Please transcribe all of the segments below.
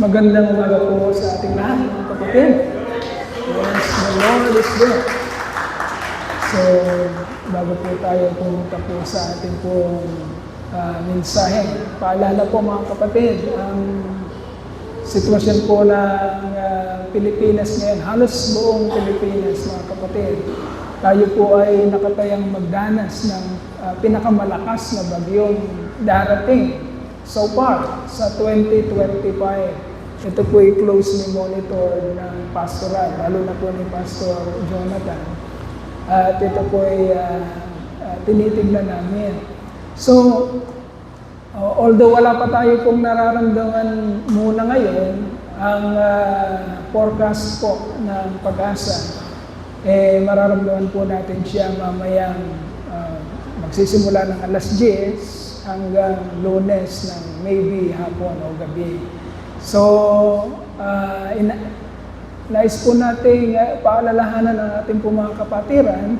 Magandang umaga po sa ating lahat, mga kapatid. Yes, the Lord is good. So, bago po tayo pumunta po sa ating pong mensahe, paalala po mga kapatid, ang sitwasyon po ng Pilipinas ngayon, halos buong Pilipinas mga kapatid, tayo po ay nakatayang magdanas ng pinakamalakas na bagyong darating so far sa 2025. Ito po ay closely monitored ng pastoral, lalo na po ni Pastor Jonathan. At ito po ay tinitignan namin. So, although wala pa tayo pong nararamdaman muna ngayon, ang forecast po ng Pag-asa, mararamdaman po natin siya mamayang magsisimula ng alas 10 hanggang Lunes ng maybe hapon o gabi. So, nais po natin paalalahanan ng ating po mga kapatiran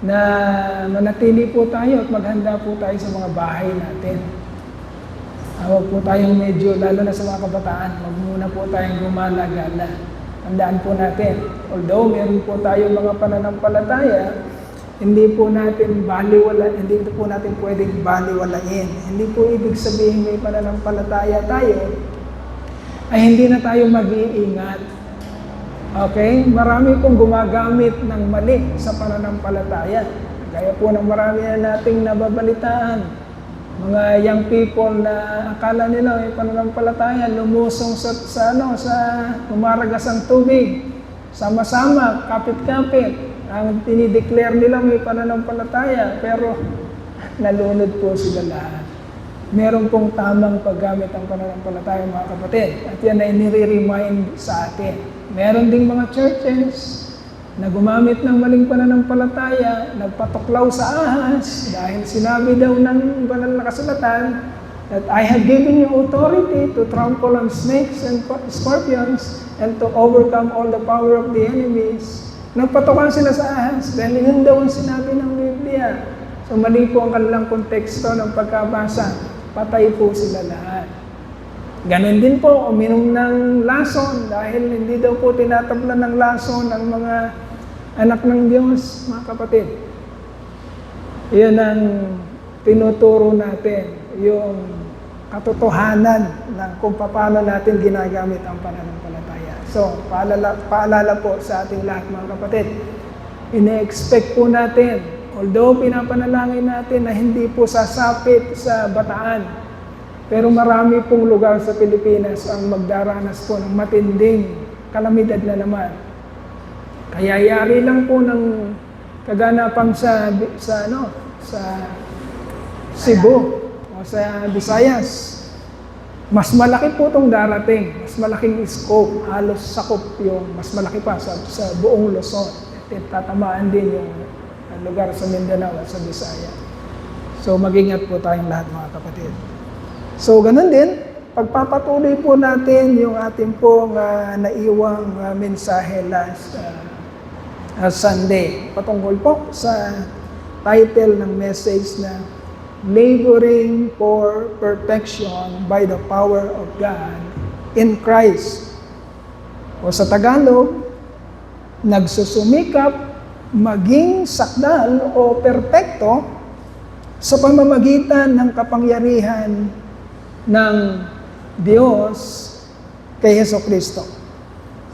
na manatili po tayo at maghanda po tayo sa mga bahay natin. Huwag po tayong medyo, lalo na sa mga kabataan, huwag muna po tayong gumala-gala. Tandaan po natin, although meron po tayong mga pananampalataya, hindi po natin pwedeng baliwalain. Hindi po ibig sabihin may pananampalataya tayo, ay hindi na tayo mag-iingat. Okay? Marami pong gumagamit ng mali sa pananampalataya. Gaya po ng marami na nating nababalitaan. Mga young people na akala nila may pananampalataya, lumusong sa umaragas tubig. Sama-sama, kapit-kapit. Ang tinideclare nila may pananampalataya, pero nalunod po sila lahat. Meron pong tamang paggamit ng pananampalataya, mga kapatid. At yan ay nire-remind sa atin. Meron ding mga churches na gumamit ng maling pananampalataya, nagpatuklaw sa ahas, dahil sinabi daw ng banal na kasulatan that I have given you authority to trample on snakes and scorpions and to overcome all the power of the enemies. Nagpatukan sila sa ahas dahil yun daw ang sinabi ng Biblia. So mali po ang kanilang konteksto ng pagkabasa. Patay po sila lahat. Ganon din po, uminom ng lason dahil hindi daw po tinatablan ng lason ang mga anak ng Diyos, mga kapatid. Iyan ang tinuturo natin, yung katotohanan ng kung paano natin ginagamit ang pananampalataya. So, paalala po sa ating lahat, mga kapatid. Ine-expect po natin, although pinapanalangin natin na hindi po sasapit sa bataan, pero marami pong lugar sa Pilipinas ang magdaranas po ng matinding kalamidad na naman. Kaya yari lang po ng kaganapan sa Cebu o sa Visayas. Mas malaki po itong darating, mas malaking scope, halos sakop yung mas malaki pa sa buong Luzon. Tatamaan din yung lugar sa Mindanao at sa Visaya. So mag-ingat po tayong lahat, mga kapatid. So ganun din, pagpapatuloy po natin yung ating pong naiwang mensahe last Sunday. Patungkol po sa title ng message na Laboring for Perfection by the Power of God in Christ. O sa Tagalog, nagsusumikap maging sakdal o perpekto sa pamamagitan ng kapangyarihan ng Diyos kay Jesucristo.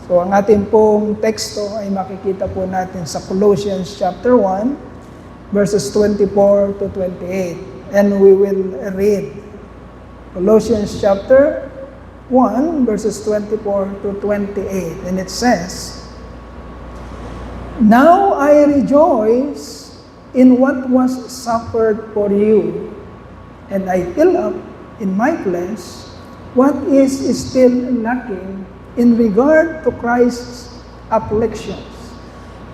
So ang ating pong teksto ay makikita po natin sa Colossians chapter 1, verses 24 to 28. And we will read Colossians chapter 1, verses 24 to 28. And it says, Now I rejoice in what was suffered for you, and I fill up in my flesh what is still lacking in regard to Christ's afflictions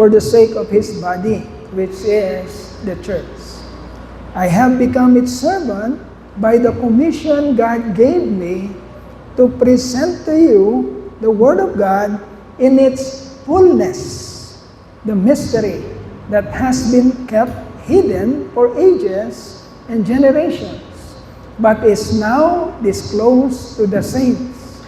for the sake of his body, which is the church. I have become its servant by the commission God gave me to present to you the Word of God in its fullness, the mystery that has been kept hidden for ages and generations, but is now disclosed to the saints.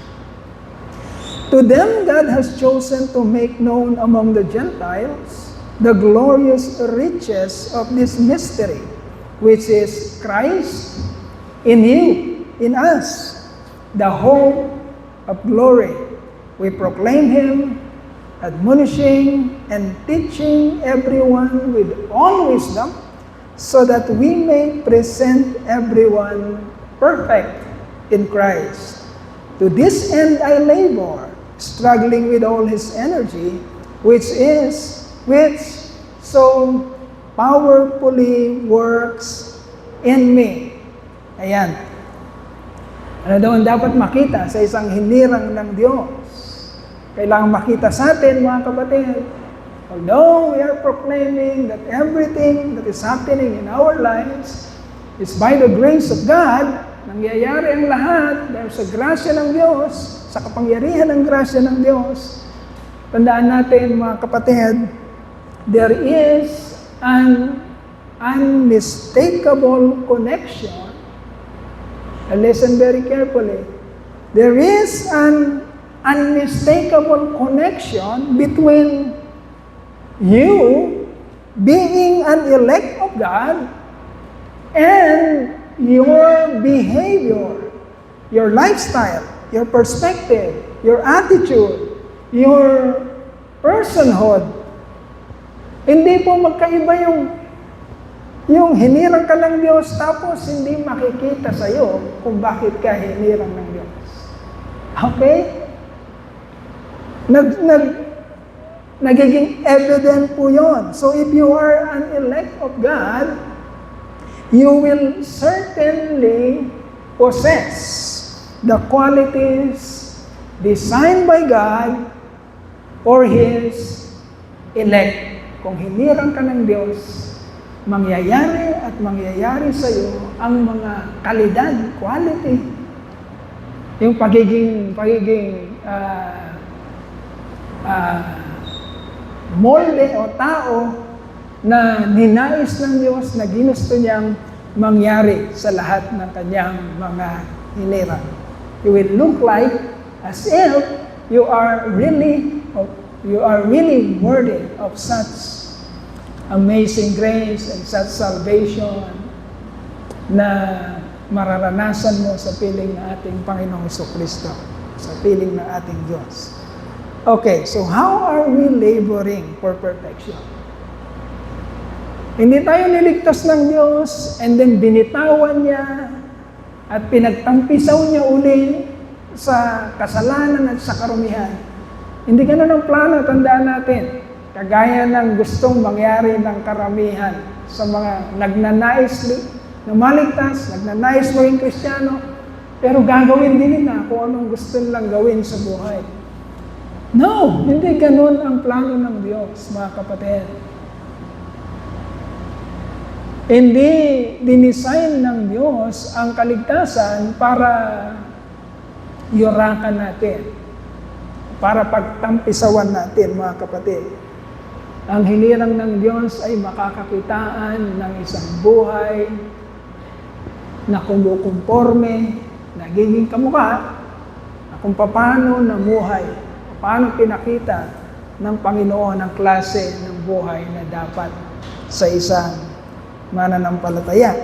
To them God has chosen to make known among the Gentiles the glorious riches of this mystery, which is Christ in you, in us, the hope of glory. We proclaim Him, admonishing and teaching everyone with all wisdom, so that we may present everyone perfect in Christ. To this end I labor, struggling with all His energy, which so powerfully works in me. Ayan. Ano daw ang dapat makita sa isang hinirang ng Diyos? Kailangan makita sa atin, mga kapatid. Although we are proclaiming that everything that is happening in our lives is by the grace of God, nangyayari ang lahat dahil sa grasya ng Diyos, sa kapangyarihan ng grasya ng Diyos. Tandaan natin, mga kapatid, there is an unmistakable connection. Listen very carefully. There is an unmistakable connection between you being an elect of God and your behavior, your lifestyle, your perspective, your attitude, your personhood. Hindi po magkaiba yung hinirang ka ng Diyos tapos hindi makikita sa iyo kung bakit ka hinirang ng Diyos. Okay? Nagiging evident po yun. So if you are an elect of God, you will certainly possess the qualities designed by God for His elect. Kung hinirang ka ng Diyos, mangyayari sa iyo ang mga kalidad, quality. Yung pagiging molde o tao na ninais ng Diyos na ginusto niyang mangyari sa lahat ng kanyang mga hinirang. You will look like as if you are really worthy of such amazing grace and such salvation na mararanasan mo sa piling ng ating Panginoong Jesucristo, sa piling ng ating Diyos. Okay, so how are we laboring for perfection? Hindi tayo niligtas ng Diyos and then binitawan niya at pinagtampisaw niya uli sa kasalanan at sa karumihan. Hindi ganun ang plano, tandaan natin. Kagaya ng gustong mangyari ng karamihan sa mga nagnanais na maligtas, nagnanais maging Kristiyano, pero gagawin din nila kung anong gusto nilang gawin sa buhay. No, hindi ganun ang plano ng Diyos, mga kapatid. Hindi dinisign ng Diyos ang kaligtasan para yurakan natin, para pagtampisawan natin, mga kapatid. Ang hinirang ng Diyos ay makakakitaan ng isang buhay na kumukonforme, nagiging kamukha, na kung paano namuhay, paano pinakita ng Panginoon ang klase ng buhay na dapat sa isang mananampalataya.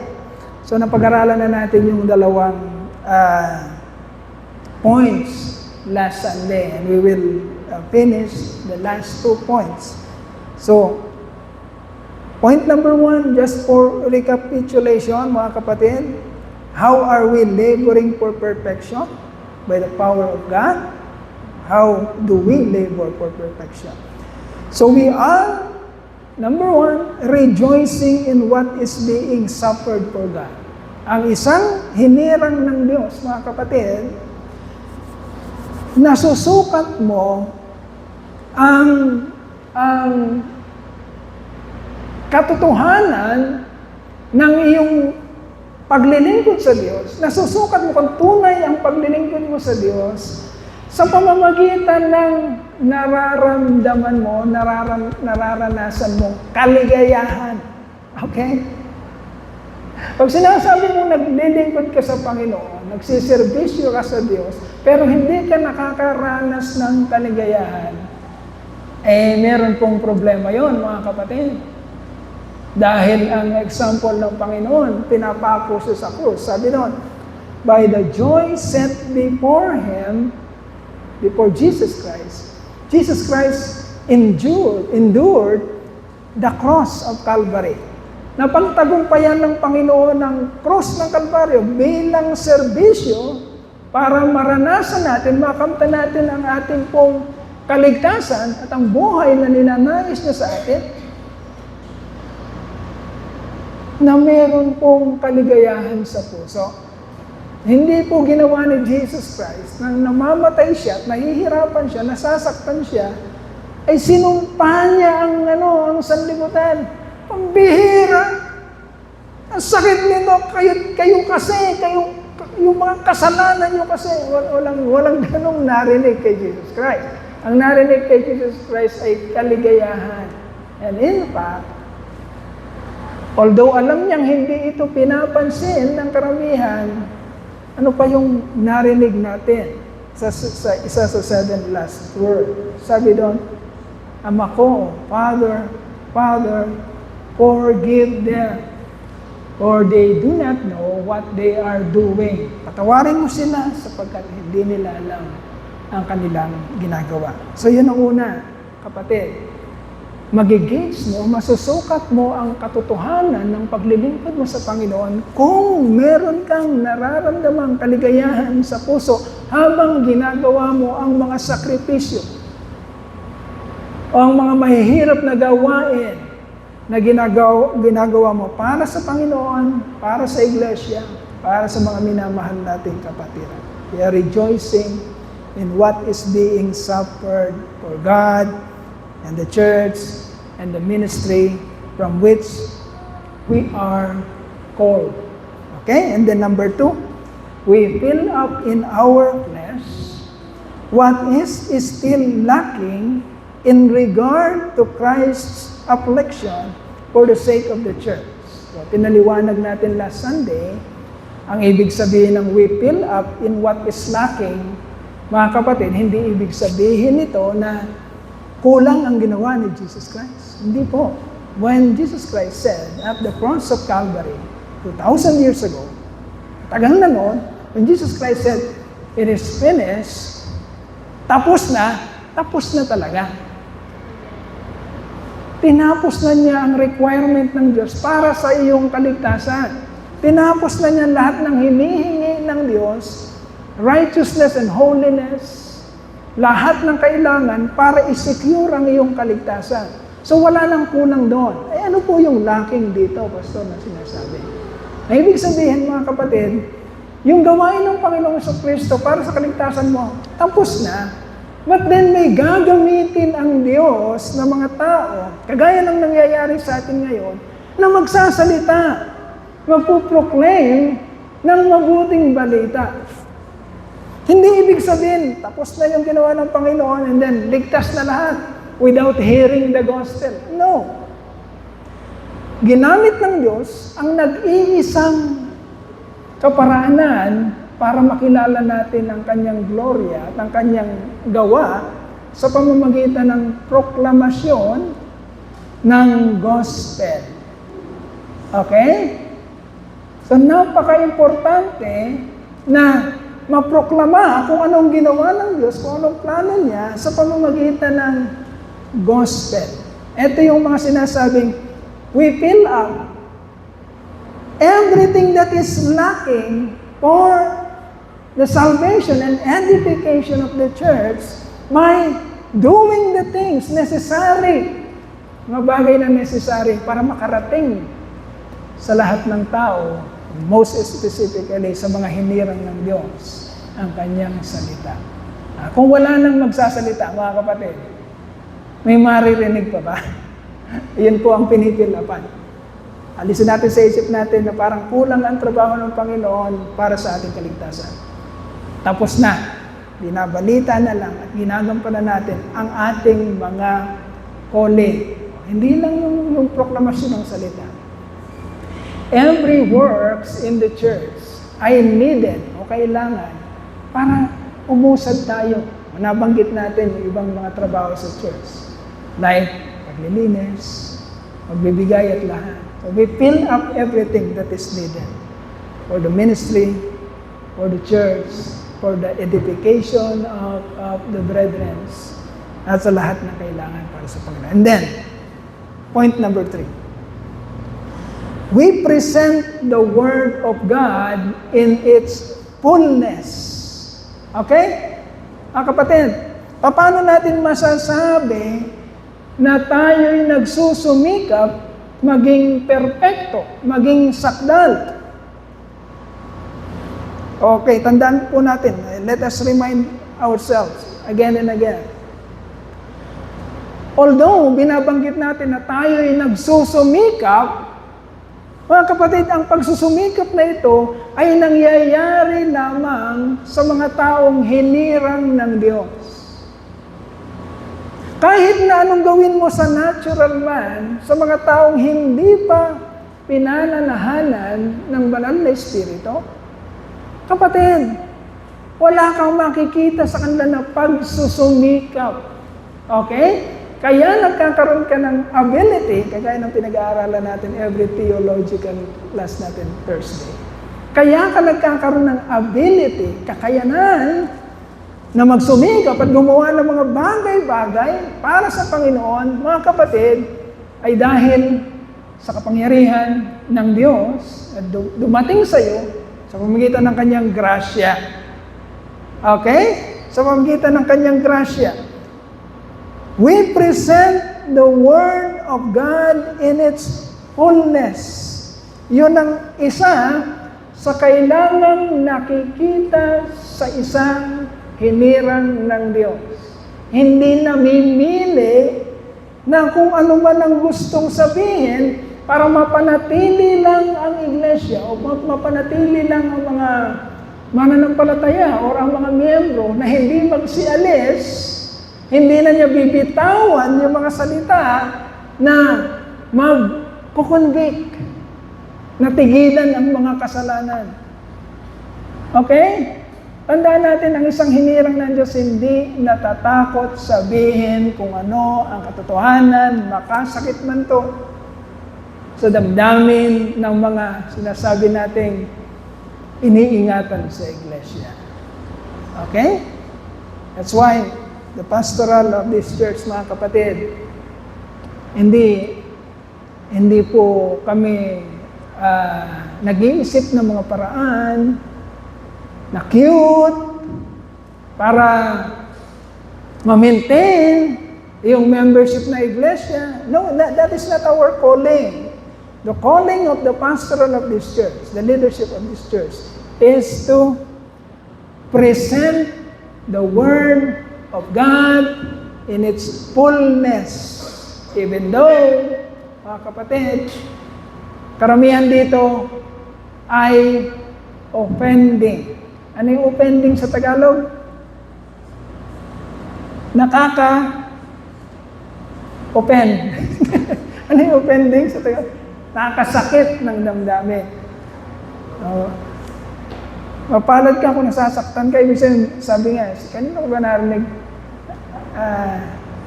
So napag-aralan na natin yung dalawang points last Sunday, and we will finish the last 2 points. So, point number 1, just for recapitulation, mga kapatid, how are we laboring for perfection? By the power of God. How do we labor for perfection? So we are, number 1, rejoicing in what is being suffered for God. Ang isang hinirang ng Diyos, mga kapatid, nasusukat mo ang katotohanan ng iyong paglilingkod sa Diyos. Nasusukat mo kung tunay ang paglilingkod mo sa Diyos sa pamamagitan ng nararamdaman mo, nararanasan mong kaligayahan. Okay? Pag sinasabi mo naglilingkod ka sa Panginoon, nagsiservisyo ka sa Diyos, pero hindi ka nakakaranas ng kaligayahan, meron pong problema yon mga kapatid. Dahil ang example ng Panginoon, pinapako siya sa krus. Sabi doon, by the joy set before Him, before Jesus Christ endured the cross of Calvary. Napagtagumpayan ng Panginoon ng cross ng Kalbaryo bilang serbisyo para maranasan natin, makamtan natin ang ating pong kaligtasan at ang buhay na ninanais niya sa atin, na meron pong kaligayahan sa puso. Hindi po ginawa ni Jesus Christ nang namamatay siya at nahihirapan siya, nasasaktan siya, ay sinumpa niya ang sanlibutan. Pambihira! Ang sakit nito, kayo kasi, yung mga kasalanan nyo kasi, walang ganong narinig kay Jesus Christ. Ang narinig kay Jesus Christ ay kaligayahan. And in fact, although alam niyang hindi ito pinapansin ng karamihan, ano pa yung narinig natin sa isa sa 7 last word? Sabi doon, Ama ko, Father, forgive them, for they do not know what they are doing. Patawarin mo sila sapagkat hindi nila alam ang kanilang ginagawa. So yun ang una, kapatid. Magigauge mo, masusukat mo ang katotohanan ng paglilingkod mo sa Panginoon kung meron kang nararamdamang kaligayahan sa puso habang ginagawa mo ang mga sakripisyo o ang mga mahihirap na gawain na ginagawa mo para sa Panginoon, para sa iglesia, para sa mga minamahal nating kapatid. We are rejoicing in what is being suffered for God and the church and the ministry from which we are called. Okay? And then number 2, we fill up in our flesh what is still lacking in regard to Christ's affliction for the sake of the church. So, pinaliwanag natin last Sunday, ang ibig sabihin ng we fill up in what is lacking, mga kapatid, hindi ibig sabihin nito na kulang ang ginawa ni Jesus Christ. Hindi po. When Jesus Christ said at the cross of Calvary, 2,000 years ago, tagal na noon, when Jesus Christ said, it is finished, tapos na talaga. Tinapos na niya ang requirement ng Diyos para sa iyong kaligtasan. Tinapos na niya lahat ng hinihingi ng Diyos, righteousness and holiness, lahat ng kailangan para i-secure ang iyong kaligtasan. So wala nang kulang doon. Ano po yung lacking dito, Pastor, na sinasabi? Na ibig sabihin, mga kapatid, yung gawain ng Panginoong Kristo para sa kaligtasan mo, tapos na. But then may gagamitin ang Diyos ng mga tao, kagaya ng nangyayari sa atin ngayon, na magsasalita, magpuproclaim ng mabuting balita. Hindi ibig sabihin, tapos na yung ginawa ng Panginoon and then ligtas na lahat without hearing the gospel. No. Ginamit ng Diyos ang nag-iisang kaparaanan para makilala natin ang kanyang gloria at ang kanyang gawa sa pamamagitan ng proklamasyon ng gospel. Okay? So napaka-importante na maproklama kung anong ginawa ng Diyos, kung anong plano niya sa pamamagitan ng gospel. Ito yung mga sinasabing, we fill up everything that is lacking for the salvation and edification of the church by doing the things necessary, mga bagay na necessary para makarating sa lahat ng tao, most specifically sa mga hinirang ng Diyos, ang kanyang salita. Kung wala nang magsasalita, mga kapatid, may maririnig pa ba? Iyan po ang pinipilapan. Alisin natin sa isip natin na parang kulang ang trabaho ng Panginoon para sa ating kaligtasan. Tapos na, binabalita na lang at ginagampanan natin ang ating mga calling. Hindi lang yung proklamasyon ng salita. every works in the church ay needed o kailangan para umusad tayo. Nabanggit natin yung ibang mga trabaho sa church. Like, paglilinis, magbibigay at lahat. So we fill up everything that is needed for the ministry, for the church, for the edification of the brethren. At sa lahat na kailangan para sa Panginoon. And then, point number 3. We present the Word of God in its fullness. Okay? Kapatid, paano natin masasabi na tayo'y nagsusumikap maging perpekto, maging sakdal? Okay, tandaan po natin. Let us remind ourselves again and again. Although, binabanggit natin na tayo'y nagsusumikap, mga kapatid, ang pagsusumikap na ito ay nangyayari lamang sa mga taong hinirang ng Diyos. Kahit na anong gawin mo sa natural man, sa mga taong hindi pa pinananahanan ng banal na Espiritu, kapatid, wala kang makikita sa kanila na pagsusumikap. Okay? Kaya nagkakaroon ka ng ability, kagaya ng pinag-aaralan natin every theological class natin Thursday. Kaya ka nagkakaroon ng ability, kakayanan, na magsumikap at gumawa ng mga bagay-bagay para sa Panginoon, mga kapatid, ay dahil sa kapangyarihan ng Diyos at dumating sa iyo sa pamamagitan ng kanyang grasya. Okay? Sa pamamagitan ng kanyang grasya. We present the Word of God in its fullness. Yun ang isa sa kailangang nakikita sa isang hinirang ng Diyos. Hindi namimili na kung ano man ang gustong sabihin para mapanatili lang ang iglesia o mapanatili lang ang mga mananampalataya o ang mga miyembro na hindi magsialis. Hindi na niya bibitawan yung mga salita na mag-convict, na tigilan ang mga kasalanan. Okay? Tandaan natin, ang isang hinirang ng Diyos hindi natatakot sabihin kung ano ang katotohanan, makasakit man to sa damdamin ng mga sinasabi nating iniingatan sa iglesia. Okay? That's why the pastoral of this church, mga kapatid, hindi po kami nag-iisip ng mga paraan na cute para ma-maintain yung membership na iglesia. No, that is not our calling. The calling of the pastoral of this church, the leadership of this church, is to present the Word of God in its fullness. Even though, mga kapatid, karamihan dito ay offending. Ano yung offending sa Tagalog? Nakaka-offend. Ano yung offending sa Tagalog? Nakakasakit ng damdamin. Mapalad ka kung nasasaktan ka. Ibig sabi nga, kanino ko ba narinig?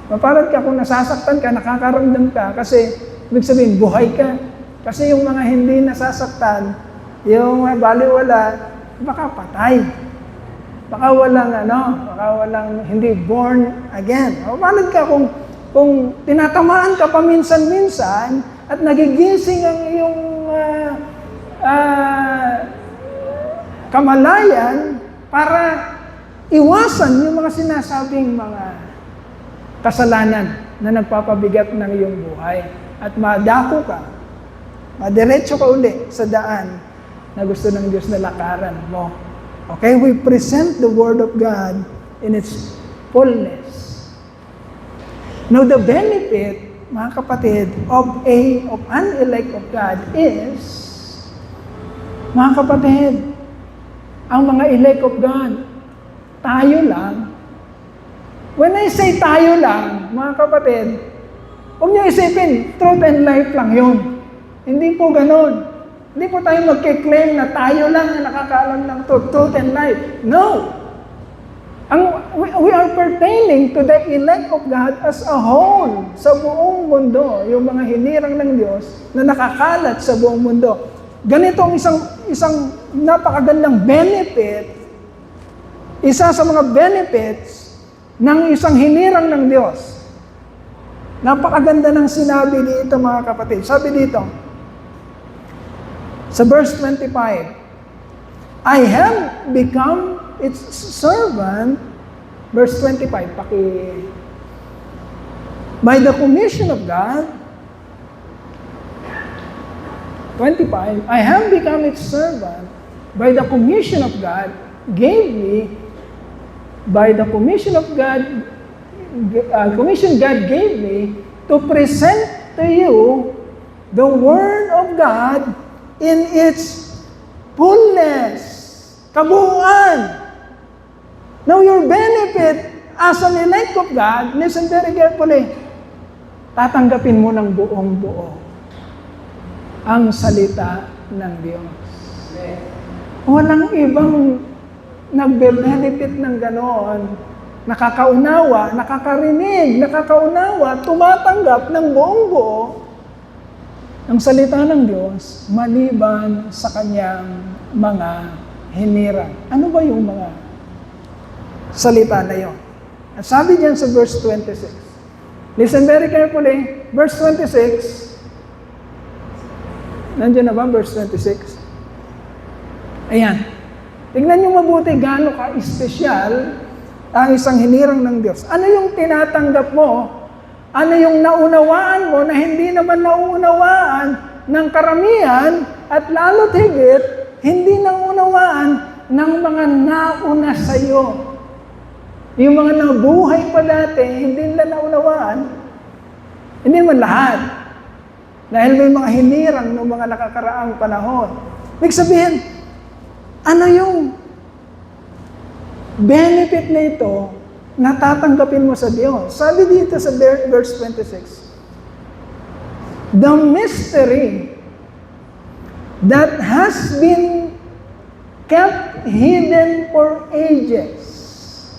Mapalad ka kung nasasaktan ka, nakakaramdam ka, kasi ibig sabihin, buhay ka. Kasi yung mga hindi nasasaktan, yung baliwala, baka patay. Baka walang hindi born again. Mapalad ka kung tinatamaan ka paminsan-minsan at nagigising ang iyong kamalayan para iwasan yung mga sinasabing mga kasalanan na nagpapabigat ng iyong buhay at madako ka, madiretso ka uli sa daan na gusto ng Diyos na lakaran mo. Okay, we present the Word of God in its fullness. Now, the benefit, mga kapatid, of an elect of God is, mga kapatid, ang mga elect of God, tayo lang. When I say tayo lang, mga kapatid, huwag niyo isipin, truth and life lang yun. Hindi po ganon. Hindi po tayo magkiklaim na tayo lang ang nakakaalam ng truth and life. No! We are pertaining to the elect of God as a whole, sa buong mundo, yung mga hinirang ng Diyos na nakakalat sa buong mundo. Ganito ang isang napakagandang benefit, isa sa mga benefits ng isang hinirang ng Diyos. Napakaganda ng sinabi dito, mga kapatid. Sabi dito, sa verse 25, I have become its servant, verse 25, by the commission of God, 25, I have become its servant by the commission of God, by the commission of God, commission God gave me to present to you the Word of God in its fullness, kabuuan. Now your benefit as an elect of God, listen very carefully, tatanggapin mo ng buong buo ang salita ng Diyos. Walang ibang nagbe-benefit ng ganoon, nakakaunawa, nakakarinig, nakakaunawa, tumatanggap ng buong buo ang salita ng Diyos maliban sa kanyang mga hinirang. Ano ba yung mga salita na yon? At sabi diyan sa verse 26. Listen very carefully. Verse 26. Nandiyan na ba verse 26? Ayan. Tingnan niyo mabuti gaano ka-espesyal ang isang hinirang ng Diyos. Ano yung tinatanggap mo? Ano yung naunawaan mo na hindi naman nauunawaan ng karamihan at lalo't higit, hindi naunawaan ng mga nauna sa iyo. Yung mga nabuhay pa dati, hindi nila naunawaan. Hindi naman lahat. Dahil may mga hinirang ng mga nakakaraang panahon. Ibig sabihin, ano yung benefit na ito na tatanggapin mo sa Diyos? Sabi dito sa verse 26, the mystery that has been kept hidden for ages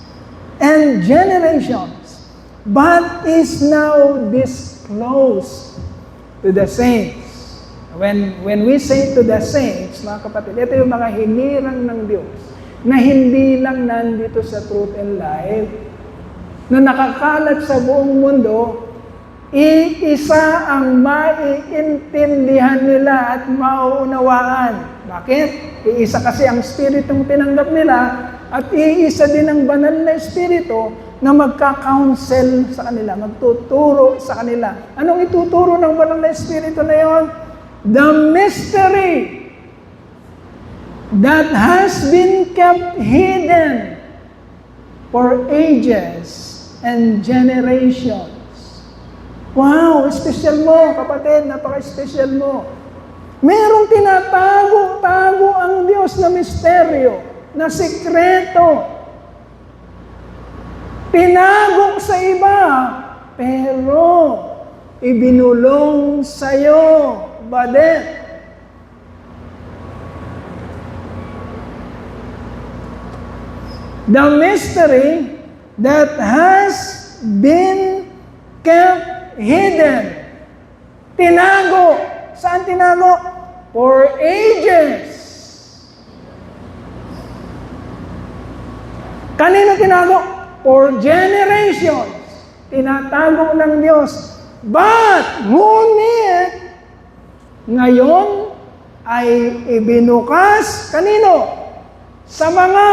and generations, but is now disclosed to the saints. When we say to the saints, mga kapatid, ito yung mga hinirang ng Diyos na hindi lang nandito sa truth and life, na nakakalat sa buong mundo, iisa ang maiintindihan nila at mauunawaan. Bakit? Iisa kasi ang Spiritong tinanggap nila at iisa din ang banal na Espiritu na magka-counsel sa kanila, magtuturo sa kanila. Anong ituturo ng banal na Espiritu na yon? The mystery that has been kept hidden for ages and generations. Wow, espesyal mo, kapatid, napaka-espesyal mo. Merong tinatago-tago ang Diyos na misteryo, na sikreto. Tinago sa iba, pero ibinulong sa'yo, badet. The mystery that has been kept hidden. Tinago. Saan tinago? For ages. Kanino tinago? For generations. Tinatago ng Diyos. But, ngunit, ngayon ay ibinukas kanino? Sa mga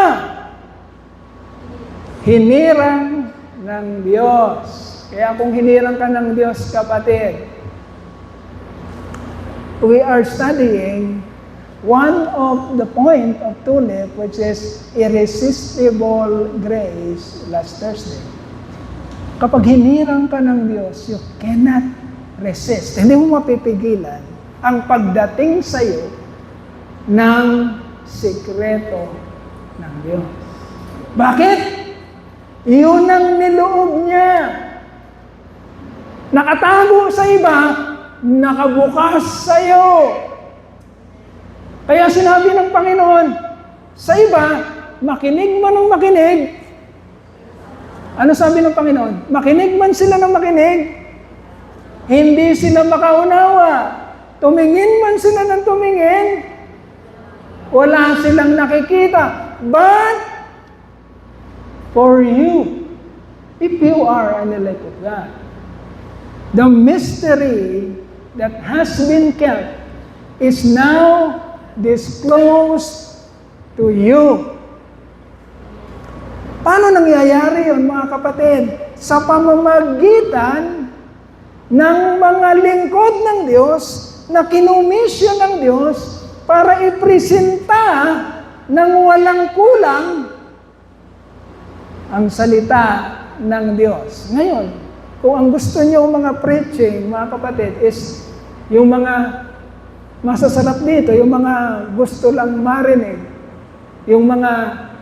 hinirang ng Diyos. Kaya kung hinirang ka ng Diyos, kapatid, we are studying one of the point of TULIP, which is irresistible grace, last Thursday. Kapag hinirang ka ng Diyos, you cannot resist. Hindi mo mapipigilan ang pagdating sa iyo ng sikreto ng Diyos. Bakit? Iyon ang niloob niya. Nakatago sa iba, nakabukas sa iyo. Kaya sinabi ng Panginoon, sa iba, makinig man ng makinig. Ano sabi ng Panginoon? Makinig man sila ng makinig, hindi sila makaunawa. Tumingin man sila ng tumingin, wala silang nakikita. But, for you, if you are an elect of God, the mystery that has been kept is now disclosed to you. Paano nangyayari yun, mga kapatid? Sa pamamagitan ng mga lingkod ng Diyos na kinumisyon ng Diyos para ipresenta ng walang kulang ang salita ng Diyos. Ngayon, kung ang gusto niyo mga preaching, mga kapatid, is yung mga masasarap dito, yung mga gusto lang marinig, yung mga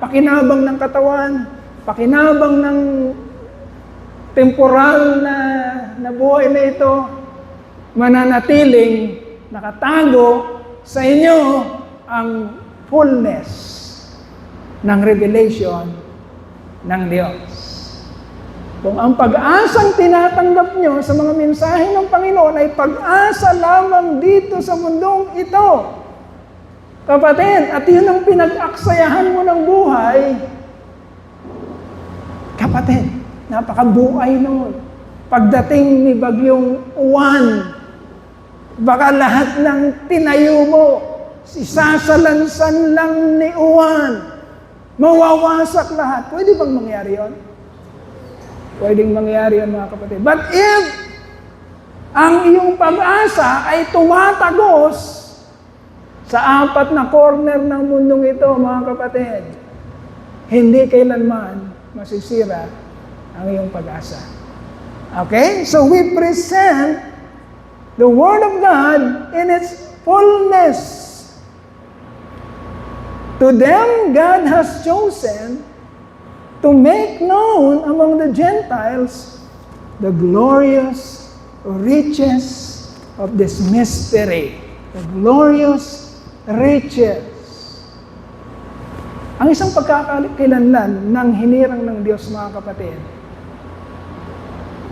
pakinabang ng katawan, pakinabang ng temporal na buhay na ito, mananatiling nakatago sa inyo ang fullness ng revelation ng Diyos. Kung ang pag-asang tinatanggap nyo sa mga mensahe ng Panginoon ay pag-asa lamang dito sa mundong ito, kapatid, at yun ang pinag-aksayahan mo ng buhay, kapatid, napakabuhay noon. Pagdating ni Bagyong Juan, baka lahat ng tinayo mo, isasalansan lang ni Juan, mawawasak lahat. Pwede bang mangyari yun? Pwedeng mangyari yan, mga kapatid. But if ang iyong pag-asa ay tumatagos sa apat na corner ng mundong ito, mga kapatid, hindi kailanman masisira ang iyong pag-asa. Okay? So we present the Word of God in its fullness. To them, God has chosen to make known among the Gentiles the glorious riches of this mystery. The glorious riches. Ang isang pagkakakilanlan ng hinirang ng Diyos, mga kapatid,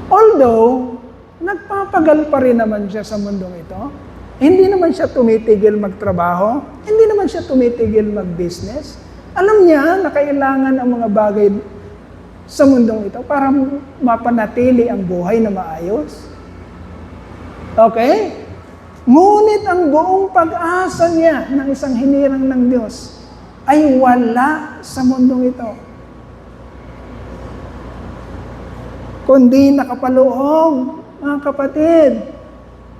although nagpapagal pa rin naman siya sa mundong ito, hindi naman siya tumitigil magtrabaho, hindi naman siya tumitigil mag-business. Alam niya na kailangan ang mga bagay sa mundong ito para mapanatili ang buhay na maayos. Okay? Ngunit ang buong pag-asa niya ng isang hinirang ng Diyos ay wala sa mundong ito. Kundi nakapaloob, mga kapatid,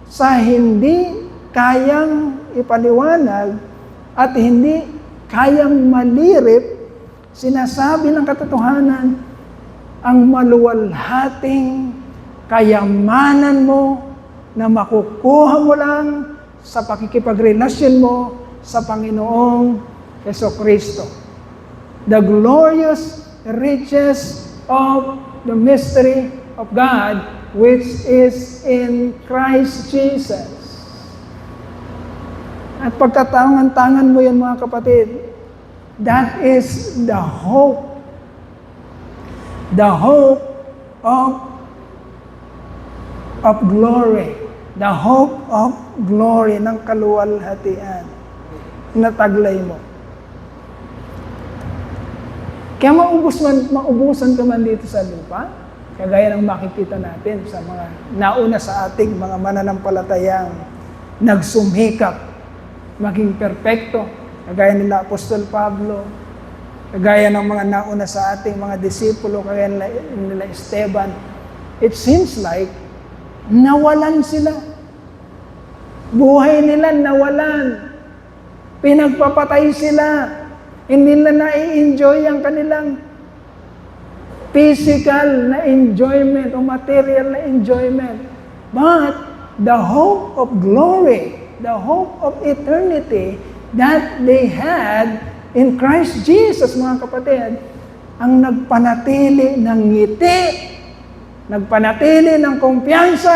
sa hindi kayang ipaliwanag at hindi kayang malirip, sinasabi ng katotohanan, ang maluwalhating kayamanan mo na makukuha mo lang sa pakikipagrelasyon mo sa Panginoong Jesucristo. The glorious riches of the mystery of God, which is in Christ Jesus. At pagkatangan-tangan mo yan, mga kapatid, that is the hope. The hope of glory. The hope of glory ng kaluwalhatian na taglay mo. Kaya maubusan ka man dito sa lupa, kagaya ng makikita natin sa mga nauna sa ating mga mananampalatayang nagsumikap maging perpekto, kagaya nila Apostol Pablo, kagaya ng mga nauna sa ating mga disipulo, kagaya nila Esteban. It seems like nawalan sila. Buhay nila nawalan. Pinagpapatay sila. Hindi na nai-enjoy ang kanilang physical na enjoyment o material na enjoyment. But the hope of glory, the hope of eternity that they had in Christ Jesus, mga kapatid, ang nagpanatili ng ngiti, nagpanatili ng kumpiyansa,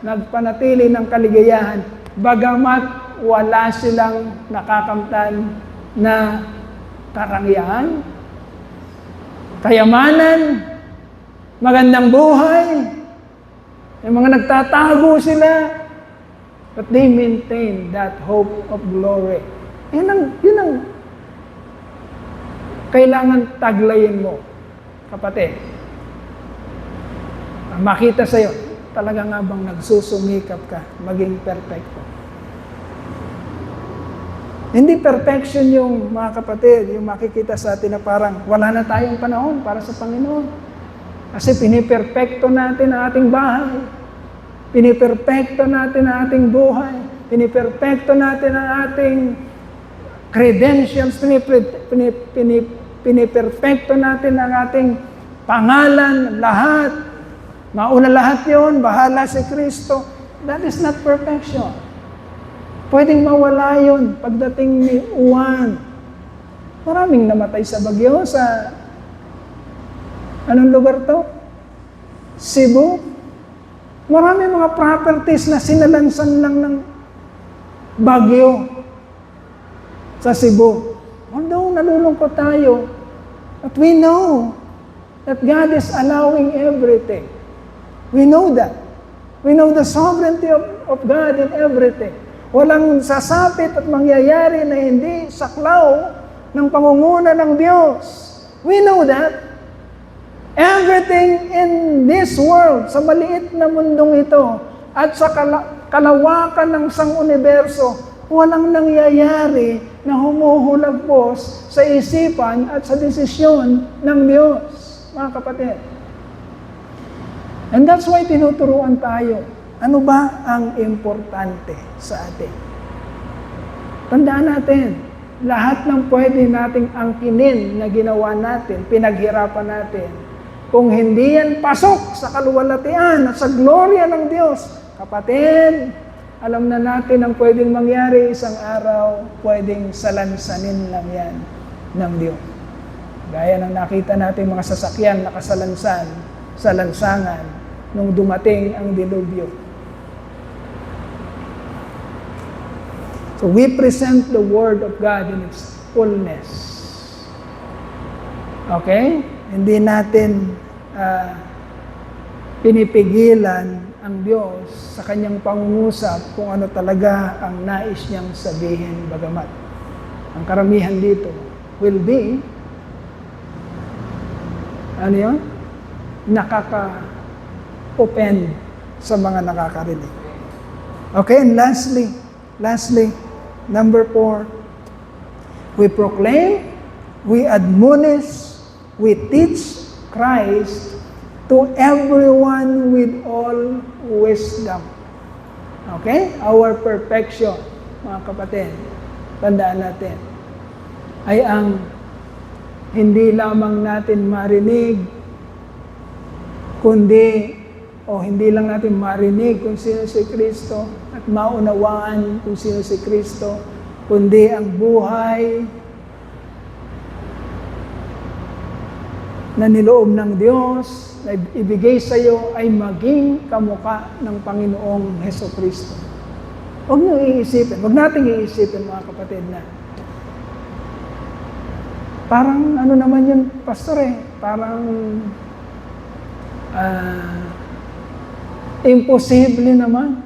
nagpanatili ng kaligayahan, bagamat wala silang nakakamtan na karangyaan, kayamanan, magandang buhay. Yung mga nagtatago sila, but they maintain that hope of glory. Yun ang kailangan taglayin mo, kapatid. Makita sa'yo, talaga nga bang nagsusumikap ka maging perfecto? Hindi perfection yung mga kapatid, yung makikita sa atin na parang wala na tayong panahon para sa Panginoon. Kasi piniperfecto natin ang ating bahay. Piniperfecto natin ang ating buhay. Piniperfecto natin ang ating credentials. Piniperfecto natin ang ating pangalan, lahat. Mauna lahat yon, bahala si Kristo. That is not perfection. Pwedeng mawala yun pagdating ni Juan. Maraming namatay sa bagyo sa... Anong lugar to? Cebu. Maraming mga properties na sinalansan lang ng bagyo sa Cebu. Although nalulungkot tayo, but we know that God is allowing everything. We know that. We know the sovereignty of God in everything. Walang sasapit at mangyayari na hindi saklaw ng pangunguna ng Diyos. We know that. Everything in this world, sa maliit na mundong ito, at sa kalawakan ng sang-universo, walang nangyayari na humuhulagpos sa isipan at sa desisyon ng Diyos, mga kapatid. And that's why tinuturuan tayo. Ano ba ang importante sa atin? Tandaan natin, lahat ng pwede nating angkinin na ginawa natin, pinaghirapan natin, kung hindi yan pasok sa kaluwalhatian at sa gloria ng Diyos, kapatid, alam na natin ang pwedeng mangyari isang araw, pwedeng salansanin lang yan ng Diyos. Gaya ng nakita natin mga sasakyan nakasalansan sa lansangan nung dumating ang dilubyo. So we present the Word of God in its fullness. Okay? Hindi natin pinipigilan ang Diyos sa kanyang pangungusap kung ano talaga ang nais niyang sabihin, bagamat ang karamihan dito will be ano yun? Nakaka-open sa mga nakakarinig. Okay, and lastly, number 4, we proclaim, we admonish, we teach Christ to everyone with all wisdom. Okay? Our perfection, mga kapatid, tandaan natin, ay ang hindi lamang natin marinig, hindi lang natin marinig kung sino si Kristo at maunawaan kung sino si Kristo, kundi ang buhay na niloob ng Diyos na ibigay sa iyo ay maging kamukha ng Panginoong Hesukristo. Huwag niyo iisipin, huwag natin iisipin mga kapatid na parang ano naman yun, pastor parang imposible naman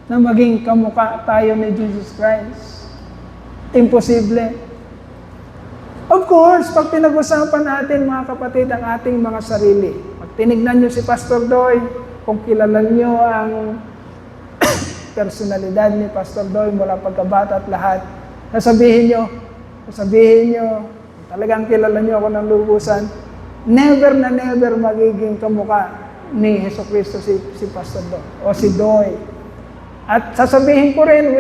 na maging kamukha tayo ni Jesus Christ. Imposible. Of course, pag pinag-usapan natin mga kapatid ang ating mga sarili, pag tinignan nyo si Pastor Doy, kung kilala nyo ang personalidad ni Pastor Doy mula pagkabata at lahat, sasabihin nyo, talagang kilala nyo ako ng lubusan, never na never magiging kamukha ni Hesukristo si Pastor Doy o si Doy. At sasabihin ko rin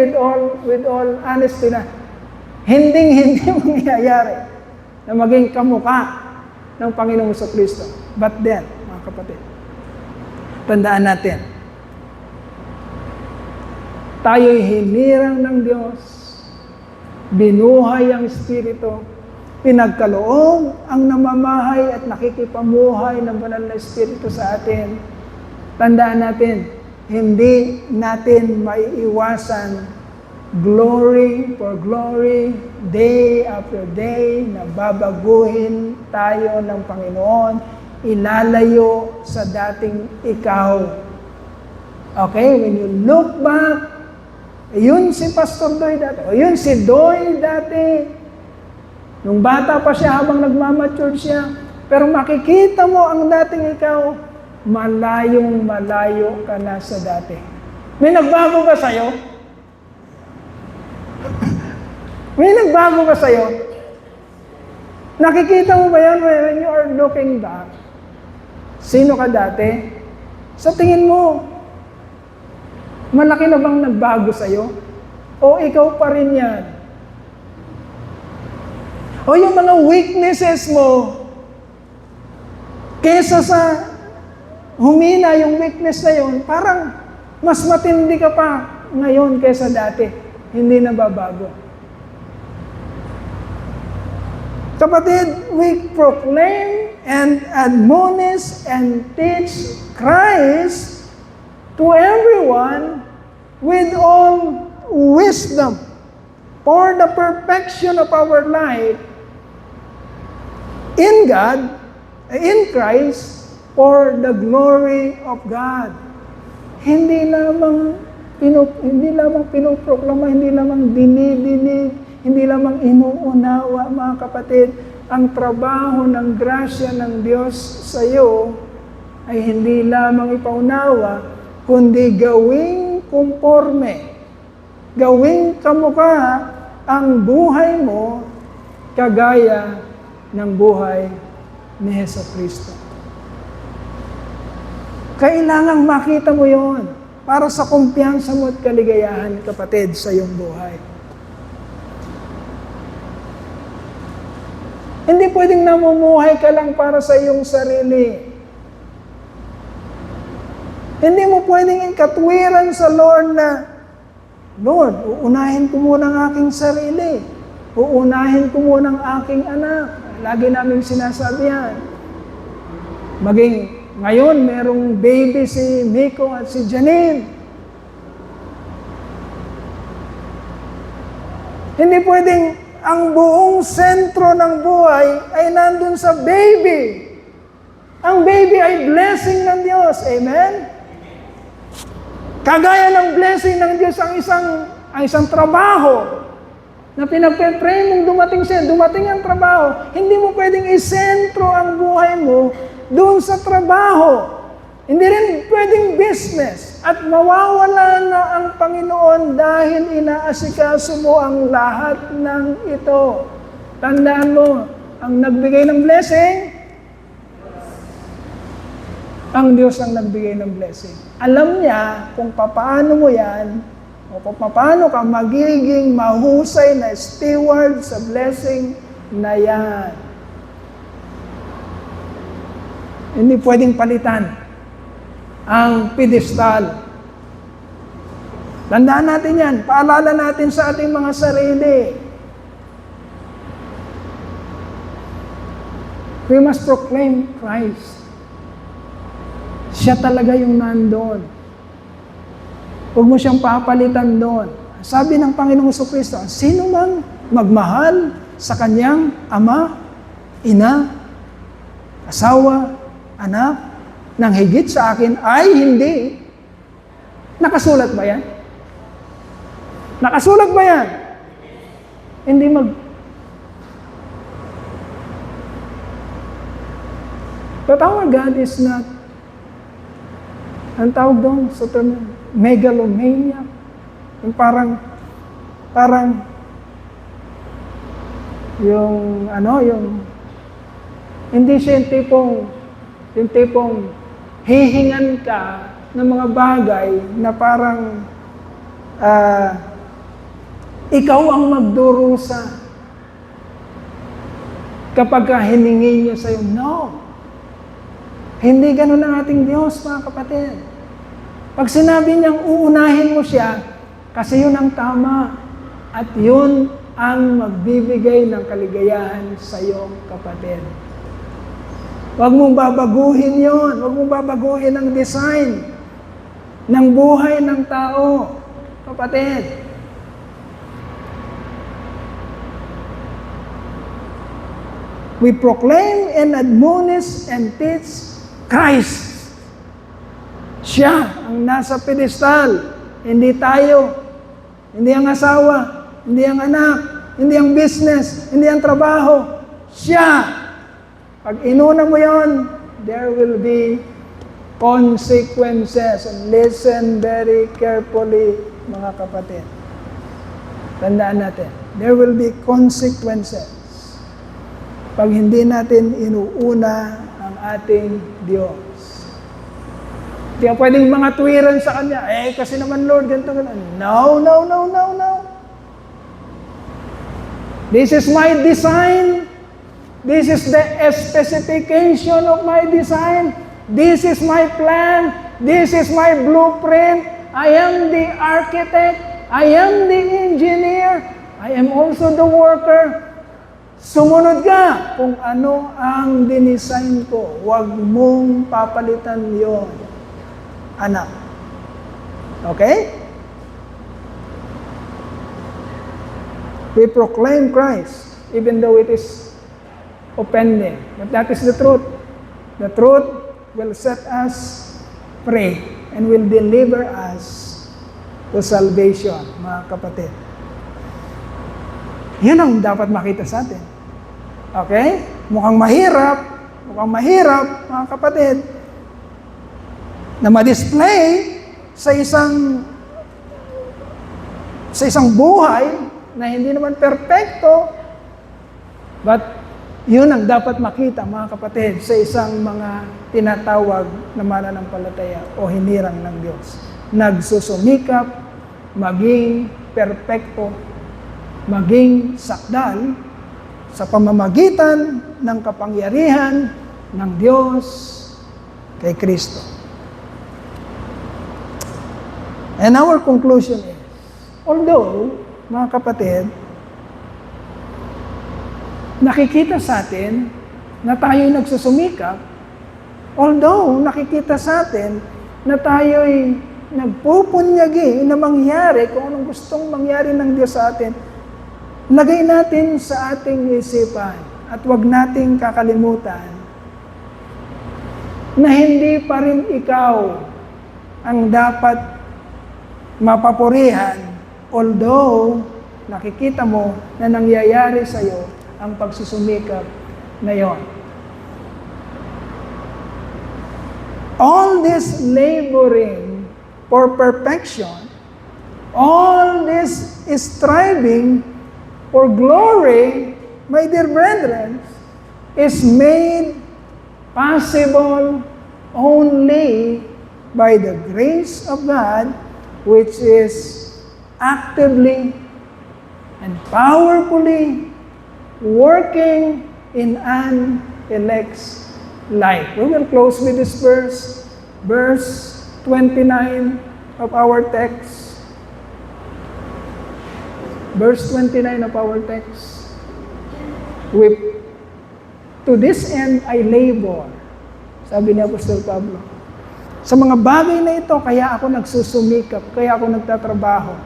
with all honesty na hindi mangyayari na maging kamukha ng Panginoong Hesukristo. But then, mga kapatid, tandaan natin, tayo'y hinirang ng Diyos, binuhay ang Espiritu, pinagkaloob ang namamahay at nakikipamuhay ng banal na Espiritu sa atin. Tandaan natin, hindi natin maiiwasan glory for glory, day after day, na babaguhin tayo ng Panginoon, ilalayo sa dating ikaw. Okay, when you look back, yun si Pastor Doy dati, o yun si Doy dati, nung bata pa siya habang nagmamature siya, pero makikita mo ang dating ikaw, malayong malayo ka na sa dati. May nagbago ba sa'yo? May nagbago ba sa'yo? Nakikita mo ba yan when you are looking back? Sino ka dati? Sa tingin mo, malaki na bang nagbago sa'yo? O ikaw pa rin yan? O yung mga weaknesses mo, kesa sa humina yung weakness na yun, parang mas matindi ka pa ngayon kesa dati. Hindi na babago. Kapatid, we proclaim and admonish and teach Christ to everyone with all wisdom for the perfection of our life in God, in Christ, for the glory of God. Hindi lamang pinoproklama, hindi lamang dinidinig, hindi lamang inuunawa, mga kapatid. Ang trabaho ng grasya ng Diyos sa iyo ay hindi lamang ipaunawa, kundi gawing kumporme, gawing kamukha ang buhay mo kagaya ng buhay ni Jesucristo. Kailangang makita mo yon para sa kumpiyansa mo at kaligayahan, kapatid, sa iyong buhay. Hindi pwedeng namumuhay ka lang para sa iyong sarili. Hindi mo pwedeng ikatwiran sa Lord na, Lord, uunahin ko muna ang aking sarili. Uunahin ko muna ang aking anak. Lagi namin sinasabi yan. Maging ngayon, merong baby si Miko at si Janine. Hindi pwedeng ang buong sentro ng buhay ay nandun sa baby. Ang baby ay blessing ng Diyos. Amen? Kagaya ng blessing ng Diyos ang isang trabaho na pinagpe-pray mong dumating siya, dumating ang trabaho. Hindi mo pwedeng isentro ang buhay mo doon sa trabaho. Hindi rin pwedeng business at mawawala na ang Panginoon dahil inaasikaso mo ang lahat ng ito. Tandaan mo, ang nagbigay ng blessing, ang Diyos ang nagbigay ng blessing. Alam niya kung paano mo yan, o kung paano ka magiging mahusay na steward sa blessing na yan. Hindi pwedeng palitan ang pedestal. Tandaan natin yan. Paalala natin sa ating mga sarili. We must proclaim Christ. Siya talaga yung nandun. Huwag mo siyang papalitan doon. Sabi ng Panginoong Jesucristo, sino mang magmahal sa kanyang ama, ina, asawa, anak, nang higit sa akin ay hindi. Nakasulat ba yan? Nakasulat ba yan? Hindi But our God is not, ang tawag doon sa term, megalomania. Yung parang, hindi siya yung tipong hihingan ka ng mga bagay na parang ikaw ang magdurusa kapag hiningi niya sa'yo. No. Hindi ganun ang ating Diyos, mga kapatid. Pag sinabi niyang uunahin mo siya, kasi yun ang tama at yun ang magbibigay ng kaligayahan sa iyong kapatid. Huwag mong babaguhin yun. Huwag mong babaguhin ang design ng buhay ng tao, kapatid. We proclaim and admonish and teach Christ. Siya ang nasa pedestal, hindi tayo, hindi ang asawa, hindi ang anak, hindi ang business, hindi ang trabaho. Siya. Pag inuna mo yon, there will be consequences. And listen very carefully, mga kapatid. Tandaan natin, there will be consequences pag hindi natin inuuna ang ating Diyos. Hindi ka pwedeng mga tuwiran sa Kanya, kasi naman Lord, ganito. No, no, no, no, no. This is my design. This is the specification of my design. This is my plan. This is my blueprint. I am the architect. I am the engineer. I am also the worker. Sumunod ka kung ano ang dinisign ko. Huwag mong papalitan yon, anak. Okay? We proclaim Christ, even though it is offending. But that is the truth. The truth will set us free and will deliver us to salvation, mga kapatid. Yan ang dapat makita sa atin. Okay? Mukhang mahirap, mga kapatid, na ma-display sa isang buhay na hindi naman perpekto, but yun ang dapat makita, mga kapatid, sa isang mga tinatawag na mananampalataya o hinirang ng Diyos. Nagsusumikap, maging perpekto, maging sakdal sa pamamagitan ng kapangyarihan ng Diyos kay Kristo. And our conclusion is, although, mga kapatid, nakikita sa atin na tayo'y nagsusumikap, although nakikita sa atin na tayo'y nagpupunyagi na mangyari kung anong gustong mangyari ng Diyos sa atin, lagay natin sa ating isipan at huwag nating kakalimutan na hindi pa rin ikaw ang dapat mapapurihan, although nakikita mo na nangyayari sa iyo ang pagsusumikap na yon. All this laboring for perfection, all this striving for glory, my dear brethren, is made possible only by the grace of God, which is actively and powerfully working in an elect's life. We will close with this verse 29 of our text. Verse 29 of our text. To this end I labor, sabi ni Apostol Pablo. Sa mga bagay na ito, kaya ako nagsusumikap, kaya ako nagtatrabaho.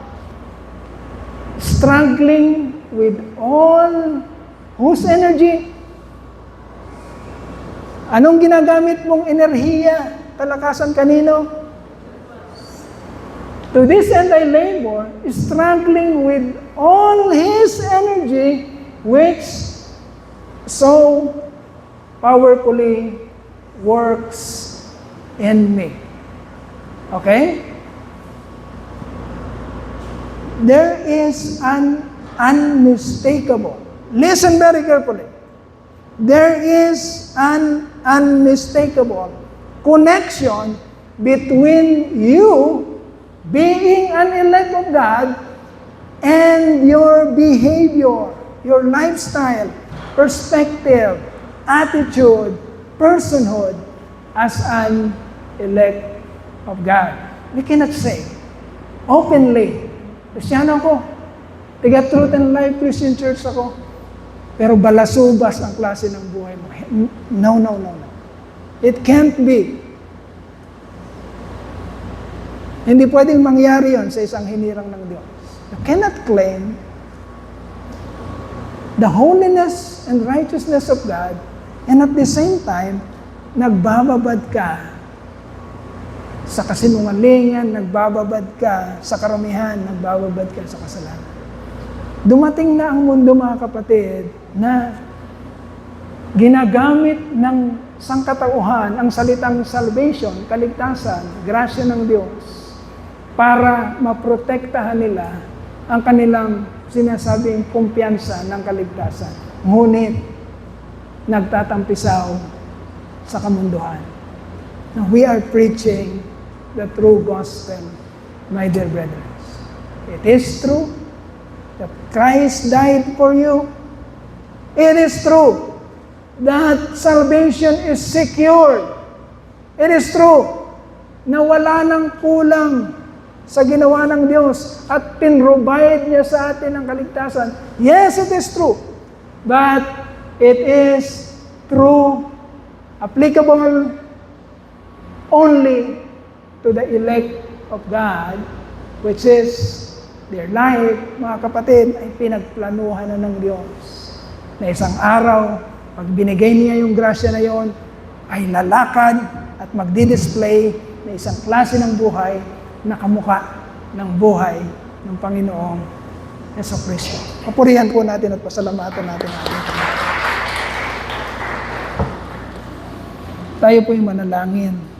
Struggling with all whose energy? Anong ginagamit mong enerhiya, kalakasan kanino? To this end I labor, struggling with all His energy, which so powerfully works in me. Okay? There is an unmistakable, listen very carefully, there is an unmistakable connection between you being an elect of God and your behavior, your lifestyle, perspective, attitude, personhood as an elect of God. We cannot say openly, Kristyano ako, tiga Truth and Life Christian Church ako, pero balasubas ang klase ng buhay mo. No, no, no, no. It can't be. Hindi pwedeng mangyari yon sa isang hinirang ng Diyos. You cannot claim the holiness and righteousness of God, and at the same time, nagbababad ka sa kasinungalingan, nagbababad ka sa karamihan, nagbababad ka sa kasalanan. Dumating na ang mundo, mga kapatid, na ginagamit ng sangkatauhan ang salitang salvation, kaligtasan, grasya ng Diyos, para maprotektahan nila ang kanilang sinasabing kumpiyansa ng kaligtasan. Ngunit, nagtatampisaw sa kamunduhan. Now, we are preaching the true gospel, my dear brethren. It is true that Christ died for you. It is true that salvation is secured. It is true na wala nang kulang sa ginawa ng Diyos at pinrovide niya sa atin ang kaligtasan. Yes, it is true. But it is true, applicable only to the elect of God, which is their life, mga kapatid, ay pinagplanuhan na ng Diyos. Na isang araw, pag binigay niya yung grasya na yon, ay lalakad at magdi-display na isang klase ng buhay na kamukha ng buhay ng Panginoong Jesucristo. Papurihan po natin at pasalamatan natin ang ating Panginoon. Tayo po yung manalangin.